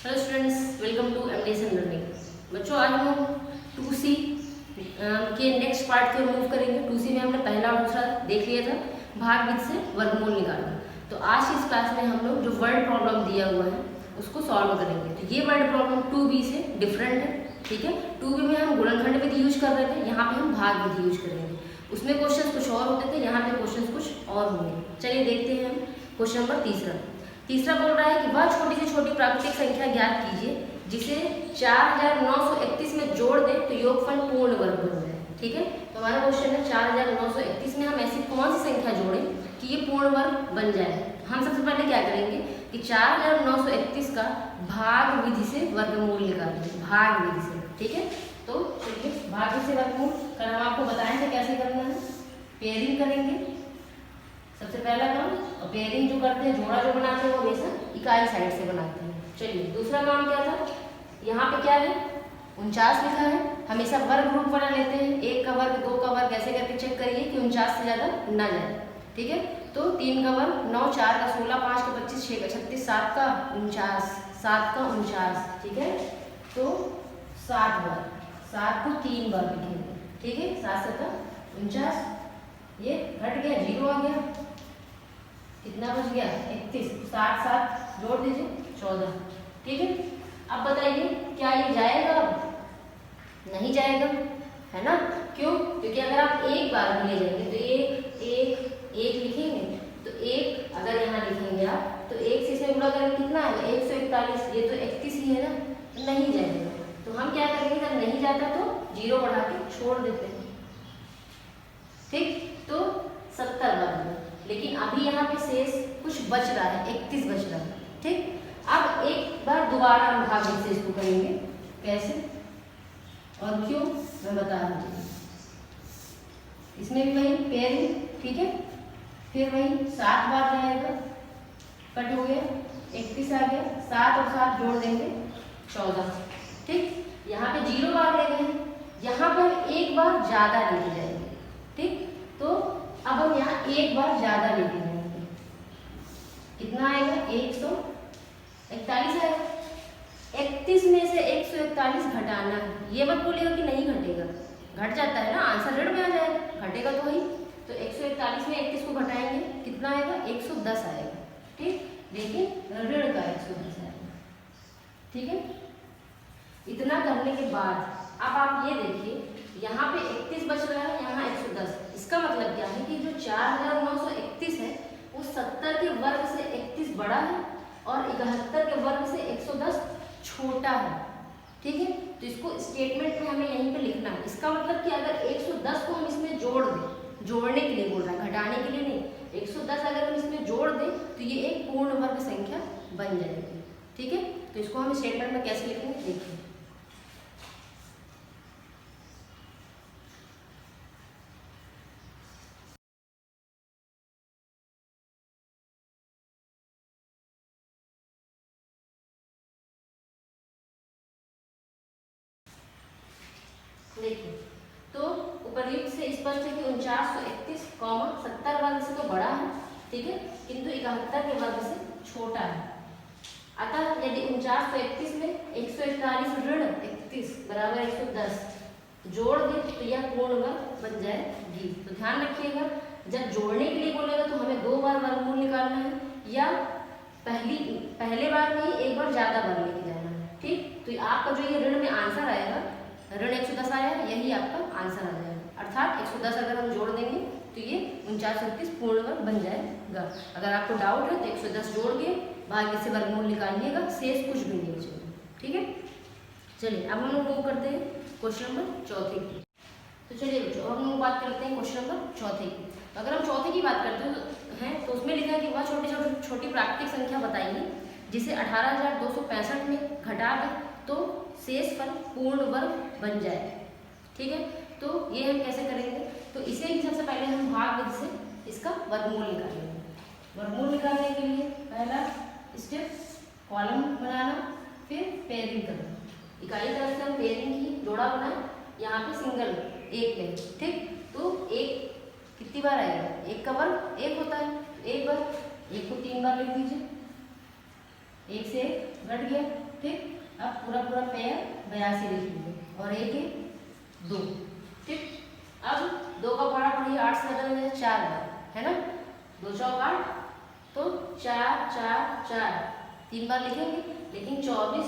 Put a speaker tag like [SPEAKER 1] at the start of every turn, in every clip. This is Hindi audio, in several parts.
[SPEAKER 1] Hello students, welcome to MDS learning. बच्चों, आज हम 2C के नेक्स्ट पार्ट की ओर मूव करेंगे। 2C में हमने पहला और दूसरा देख लिया था, भाग विधि से वर्गमूल निकालना। तो आज की इस क्लास में हम लोग जो वर्ड प्रॉब्लम दिया हुआ है उसको सॉल्व करेंगे। तो ये वर्ड प्रॉब्लम 2B से डिफरेंट है, ठीक है। 2B में हम गुणनखंड विधि यूज कर रहे थे, यहाँ पे हम भाग विधि यूज करेंगे। उसमें क्वेश्चन कुछ और होते थे, यहाँ पे क्वेश्चन कुछ और होंगे। चलिए देखते हैं हम क्वेश्चन नंबर तीसरा बोल रहा है कि वह छोटी से छोटी प्राकृतिक संख्या ज्ञात कीजिए जिसे 4931 में जोड़ दें तो योगफल पूर्ण वर्ग बन जाए, ठीक है। तो हमारा क्वेश्चन है 4931 में हम ऐसी कौन सी संख्या जोड़ें कि ये पूर्ण वर्ग बन जाए। हम सबसे पहले क्या करेंगे कि 4931 का भाग विधि से वर्गमूल निकालेंगे, भाग विधि से, ठीक है। तो चलिए भाग विधि से वर्गमूल कर हम आपको बताएं थे कैसे करना है। पेयरिंग करेंगे सबसे पहला काम, और पेयरिंग जो करते हैं, जोड़ा जो बनाते हैं वो हमेशा इकाई साइड से बनाते हैं। चलिए दूसरा काम क्या था, यहाँ पे क्या है 49 लिखा है, हमेशा वर्ग रूप बना लेते हैं। 1 का वर्ग 2 का वर्ग ऐसे करके चेक करिए कि 49 से ज़्यादा ना जाए, ठीक है। तो 3 का वर्ग 9, 4 का 16, 5 का 25, 6 का 36, 7 का 49, 7 का 49, ठीक है। तो 7 बार, 7 को 3 बार लिखेंगे, ठीक है। 7 7 49, ये घट गया, 0 आ गया, कितना बच गया 31, 7 7 जोड़ दीजिए 14, ठीक है। अब बताइए क्या ये जाएगा? नहीं जाएगा, है ना। क्यों? क्योंकि अगर आप एक बार भी ले जाएंगे तो एक लिखेंगे, तो एक अगर यहाँ लिखेंगे आप तो एक से इसमें गुणा करेंगे कितना है 141, ये तो 31 ही है ना, नहीं जाएगा। तो हम क्या करेंगे, जब नहीं जाता तो 0 बढ़ा के छोड़ देते हैं, ठीक। तो 70 बार, लेकिन अभी यहाँ पे शेष कुछ बच रहा है, 31 बच रहा है, ठीक। अब एक बार दोबारा हम भाग से इसको करेंगे, कैसे और क्यों मैं बता दूँगी। इसमें भी वही पेयरिंग, ठीक है। फिर वही 7 बार जाएगा, कट हो गया, 31 आ गया, 7 और 7 जोड़ देंगे 14, ठीक। यहाँ पे 0 बार ले गए, यहाँ पर एक बार ज़्यादा लेके जाएंगे, ठीक। तो अब हम यहाँ एक बार ज़्यादा लेके जाएंगे, कितना आएगा 141 आएगा। 31 में से 141 घटाना है, ये मत बोलिएगा कि नहीं घटेगा, घट जाता है ना, आंसर ऋण में आ जाएगा, घटेगा तो वही। तो 141 में 31 को घटाएंगे, कितना आएगा 110 आएगा, ठीक। लेकिन ऋण का 110 आएगा, ठीक है। इतना करने के बाद अब आप ये देखिए, यहाँ पे 31 बच रहा है, यहाँ 110। इसका मतलब क्या है कि जो 4931 है वो 70 के वर्ग से 31 बड़ा है और 71 के वर्ग से 110 छोटा है, ठीक है। तो इसको स्टेटमेंट में हमें यहीं पे लिखना है। इसका मतलब कि अगर 110 को हम इसमें जोड़ दें, जोड़ने के लिए बोल रहा है, घटाने के लिए नहीं, 110 अगर हम इसमें जोड़ दें तो ये एक पूर्ण वर्ग संख्या बन जाएगी, ठीक है। तो इसको हम स्टेटमेंट में कैसे लिखेंगे देखिए। देखिए, तो उपर्युक्त से स्पष्ट है कि 4931, 70 वर्ग से तो बड़ा है, ठीक है, किंतु 71 के वर्ग से छोटा है। अतः यदि 4931 में 141 ऋण 31 बराबर 110 जोड़ दे तो यह पूर्ण वर्ग बन जाएगी। तो ध्यान रखिएगा, जब जोड़ने के लिए बोलेगा तो हमें 2 बार वर्गमूल निकालना है, या पहले बार में ही एक बार ज्यादा बार लेके जाना है, ठीक। तो आपका जो ये ऋण में आंसर आएगा, ऋण 110 आया, यही आपका आंसर आ जाएगा। अर्थात 110 अगर हम जोड़ देंगे तो ये 4931 पूर्ण वर्ग बन जाएगा। अगर आपको डाउट है तो 110 जोड़ के भाग्य से वर्गमूल निकालिएगा, शेष कुछ भी नहीं बचेगा, ठीक है। चलिए अब हम लोग मूव करते हैं क्वेश्चन नंबर 4 की। तो चलिए बच्चों हम लोग बात करते हैं क्वेश्चन नंबर 4 की। तो अगर हम चौथे की बात करते हैं तो उसमें लिखा है कि वह छोटी प्राकृतिक संख्या बताइए जिसे 18265 में घटा दें तो शेषफल पूर्ण वर्ग बन जाए, ठीक है। तो ये हम कैसे करेंगे, तो इसे ही सबसे पहले हम भाग विधि से इसका वर्गमूल निकालेंगे। वर्गमूल निकालने के लिए पहला स्टेप कॉलम बनाना, फिर पेयरिंग करना। इकाई तरह से हम पेयरिंग की, जोड़ा बनाए, यहाँ पे सिंगल एक है, ठीक। तो एक कितनी बार आएगा, 1 का वर्ग 1 होता है, एक बार 1 को 3 बार लिख दीजिए, 1 से 1 घट गया, ठीक। अब पूरा पूरा पेयर 82 लिख लीजिए और एक है 2, ठीक। अब 2 का पहाड़ा पढ़िए 8 से ज़्यादा में 4 बार, है ना। 2 चौक 8, तो 4 4 4 3 बार लिखेंगे, लेकिन 24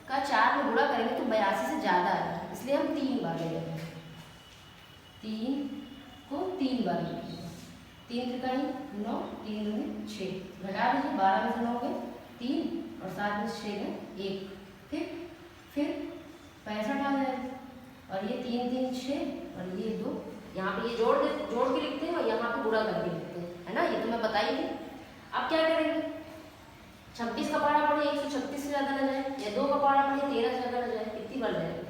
[SPEAKER 1] का 4 में गुणा करेंगे तो 82 से ज़्यादा आएगा, इसलिए हम 3 बार ले लेंगे। 3 को 3 बार लिखेंगे। 3 त्रिकाई 9, 3 दूनी 6, घटा दीजिए 12 में से 9 गए 3 और 7 में से 6 गए 1, ठीक। फिर 65 आ जाएगा और ये 3 3 6 और ये 2, यहाँ पे ये जोड़ के लिखते हैं और यहाँ पे गुणा करके लिखते हैं, है ना। ये तो मैं बताई थी। अब क्या करेंगे, 26 का पहाड़ा पढ़िए 136 से ज़्यादा ना जाए, या 2 का पहाड़ा पढ़िए 13 से ज़्यादा ना जाए, कितनी बार जाएगा।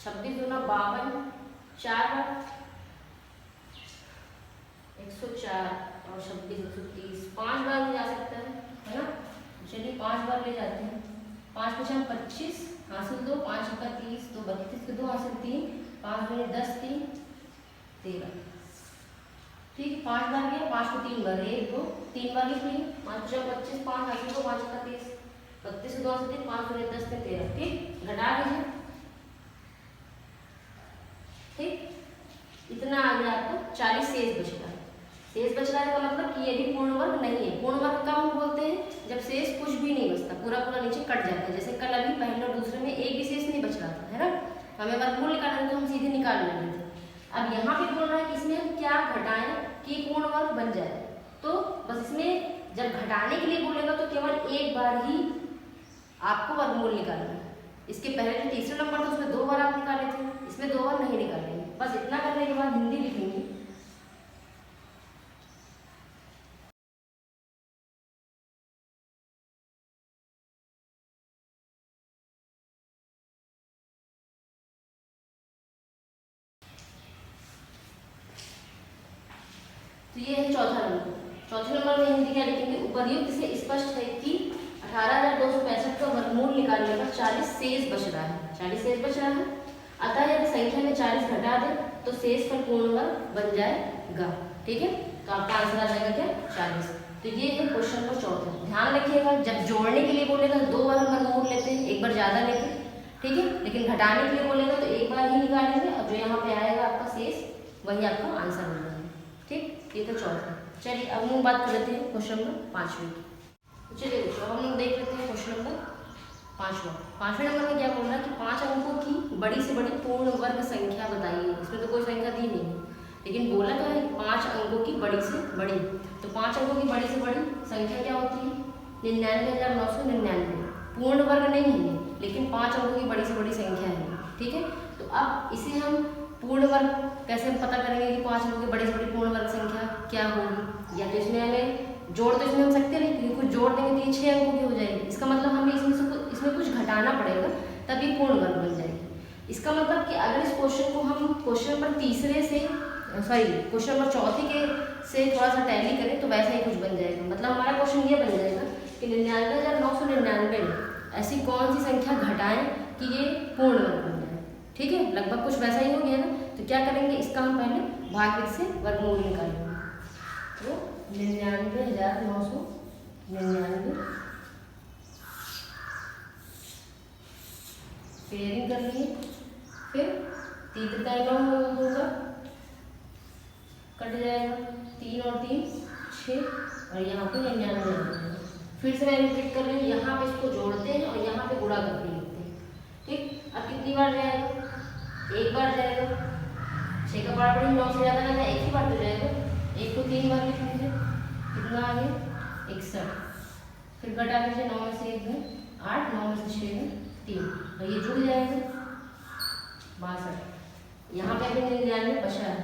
[SPEAKER 1] 26 दूना 52, 4 बार 104 और 26 130, 5 बार ले जा सकता है ना। चलिए 5 बार ले जाते हैं। 5 5 25 हासिल 2, 5 का 30, तो 32 के 2 हासिल 3, 5 दूनी 10 3 13, ठीक। 5 बार गया, 5 को 3 बार 1 2 3 बार लिख लीजिए। 5 25 5 हासिल 2, 5 का 30, 32 के 2 हासिल 3, 5 दूनी 10 13, ठीक। घटा दीजिए, ठीक। इतना आ गया आपको 40 शेष बच रहा है। शेष बच रहा है का मतलब कि ये भी पूर्ण वर्ग नहीं है। पूर्ण वर्ग कब हम बोलते हैं, जब शेष कुछ भी नहीं बचता, पूरा पूरा नीचे कट जाता है। जैसे कल अभी पहले और दूसरे में एक भी शेष नहीं बच रहा था, है ना। हमें वर्गमूल निकालना तो हम सीधे निकाल लेते थे। अब यहाँ पे बोल रहा है कि इसमें हम क्या घटाएं कि पूर्ण वर्ग बन जाए, तो बस इसमें जब घटाने के लिए बोलेगा तो केवल एक बार ही आपको वर्गमूल निकालना है। इसके पहले जो तीसरा नंबर था उसमें 2 बार आप निकाले थे, इसमें 2 बार नहीं निकालेंगे। बस इतना करने के बाद हिंदी लिखेंगे। तो ये है चौथा नंबर। चौथे नंबर में हिंदी क्या लिखेंगे, उपर्युक्त से स्पष्ट है कि 18,265 का वर्गमूल निकालने पर 40 शेष बच रहा है। 40 शेष बच रहा है, अतः यदि संख्या में 40 घटा दे तो शेष पर पूर्ण वर्ग बन जाएगा, ठीक है। तो आपका आंसर आ जाएगा क्या 40। तो ये है क्वेश्चन नंबर चौथा। ध्यान रखिएगा, जब जोड़ने के लिए बोलेगा तो 2 बार हम वर्गमूल लेते हैं, एक बार ज़्यादा लेते हैं, ठीक है। लेकिन घटाने के लिए बोलेगा तो एक बार ही निकालेंगे और जो यहाँ पे आएगा आपका शेष वही आपका आंसर हो जाएगा, ठीक। ये तो चौथा। चलिए अब हम बात कर लेते हैं क्वेश्चन नंबर 5वें की। तो चलिए दोस्तों हम लोग देख लेते हैं क्वेश्चन नंबर 5वां। 5वें नंबर में क्या बोल रहा है कि 5 अंकों की बड़ी से बड़ी पूर्ण वर्ग संख्या बताइए। इसमें तो कोई संख्या दी नहीं है, लेकिन बोला क्या है 5 अंकों की बड़ी से बड़ी। तो 5 अंकों की बड़ी से बड़ी संख्या क्या होती है, 99,999। पूर्ण वर्ग नहीं है, लेकिन 5 अंकों की बड़ी से बड़ी संख्या है, ठीक है। तो अब इसे हम पूर्ण वर्ग कैसे पता करेंगे कि 5 अंकों की बड़ी से बड़ी पूर्ण वर्ग संख्या क्या होगी। या तो इसमें हमें जोड़, तो इसमें हम सकते नहीं, क्योंकि कुछ जोड़ देंगे तो ये 6 अंकों की हो जाएगी। इसका मतलब हमें इसमें कुछ घटाना पड़ेगा तभी पूर्ण वर्ग बन जाएगी। इसका मतलब कि अगर इस क्वेश्चन को हम क्वेश्चन नंबर क्वेश्चन नंबर चौथे के से थोड़ा सा टैली करें तो वैसा ही कुछ बन जाएगा। मतलब हमारा क्वेश्चन ये बन जाएगा कि 99,999 में ऐसी कौन सी संख्या घटाएं कि ये पूर्ण वर्ग बन जाए, ठीक है। लगभग कुछ वैसा ही हो गया ना। तो क्या करेंगे, इसका हम पहले भागफल से वर्गमूल निकालेंगे। तो 99,999 पेयरिंग कर लिए, फिर 3 त्रिकाई 9 होगा, कट जाएगा 3 और 3 6 और यहाँ पे 99। फिर से मैं रिपीट कर रही हूँ, यहाँ पे इसको जोड़ते हैं और यहाँ पे गुणा करके लिखते हैं, ठीक। अब कितनी बार जाएगा, एक बार जाएगा। 6 का पहाड़ा पढ़िए 9 से ज़्यादा ना जाए, एक ही बार तो जाएगा। 1 को 3 बार लिख लीजिए, कितना आ गया 61। फिर घटा लीजिए, 9 में से 1 में 8, 9 में से 6 में 3 और ये जुड़ जाएगा 62। यहाँ पे अभी 99 बचा है,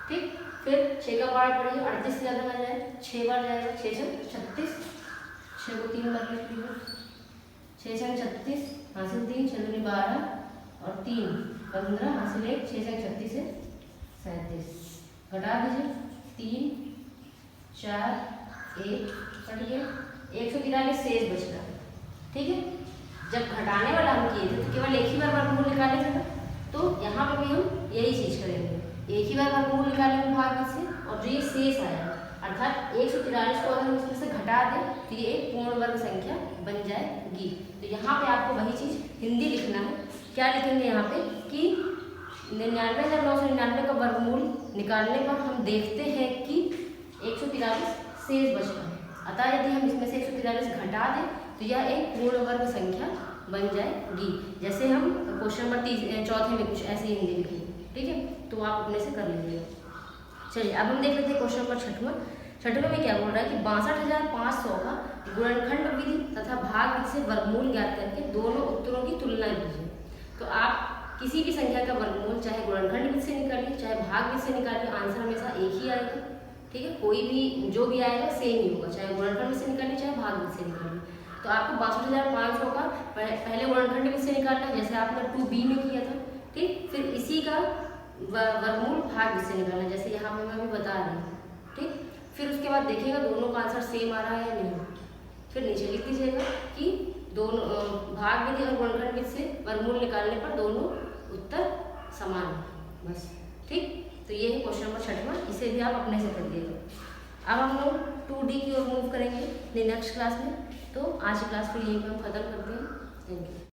[SPEAKER 1] ठीक। फिर 6 का पहाड़ा पढ़िए 38 से ज़्यादा ना जाए, 6 बार जाएगा। 6 से 36, 6 को 3 बार लिख लीजिए, 6 से 36 हासिल 3, 6 दूनी 12 और 3 15 हासिल 1, 6 से 36 से 37। घटा दीजिए 3 4 1 कटिए 143 शेष बच रहा है, ठीक है। जब घटाने वाला हम किए थे तो केवल एक ही बार वर्गमूल निकाले थे ना, तो यहाँ पे भी हम यही चीज़ करेंगे, एक ही बार वर्गमूल निकालेंगे भागफल से और जो ये शेष आया अर्थात 143 को अगर हम इसमें से घटा दें तो ये एक पूर्ण वर्ग संख्या बन जाएगी। तो यहाँ पे आपको वही चीज़ हिंदी लिखना है। क्या लिखेंगे यहाँ पे कि 99,999 का वर्गमूल निकालने पर हम देखते हैं कि 143 शेष बचता है। अतः यदि हम इसमें से 143 घटा दें तो यह एक पूर्ण वर्ग संख्या बन जाएगी। जैसे हम क्वेश्चन नंबर चौथे में कुछ ऐसे ही हिंदी लिखेंगे, ठीक है, तो आप अपने से कर लीजिएगा। चलिए अब हम देख लेते हैं क्वेश्चन नंबर छठवें में क्या बोल रहा है कि 62,500 का गुणनखंड विधि तथा भाग विधि से वर्गमूल ज्ञात करके दोनों उत्तरों की तुलना कीजिए। तो आप किसी भी संख्या का वर्गमूल चाहे गुणनखंड विधि से निकालिए चाहे भाग विधि से निकालिए, आंसर हमेशा एक ही आएगा, ठीक है, कोई भी जो भी आएगा सेम ही होगा, चाहे गुणनखंड विधि से निकालिए चाहे भाग विधि से निकालिए। तो आपको 62,500 का पहले गुणनखंड विधि से निकालना है, जैसे आपने 2b में किया था, ठीक, फिर इसी का वर्गमूल भाग विधि से निकालना, जैसे यहाँ पे मैं अभी बता रही हूँ, ठीक। फिर उसके बाद देखिएगा दोनों का आंसर सेम आ रहा है या नहीं, फिर नीचे लिख दीजिएगा कि दोनों भाग विधि और गुणनखंड विधि से वर्गमूल निकालने पर दोनों उत्तर समान है, बस, ठीक। तो ये है क्वेश्चन नंबर 6वां, इसे भी आप अपने से कर दिएगा। अब हम लोग 2D की ओर मूव करेंगे नेक्स्ट क्लास में। तो आज की क्लास फिर यहीं पर हम खत्म करते हैं। Thank you.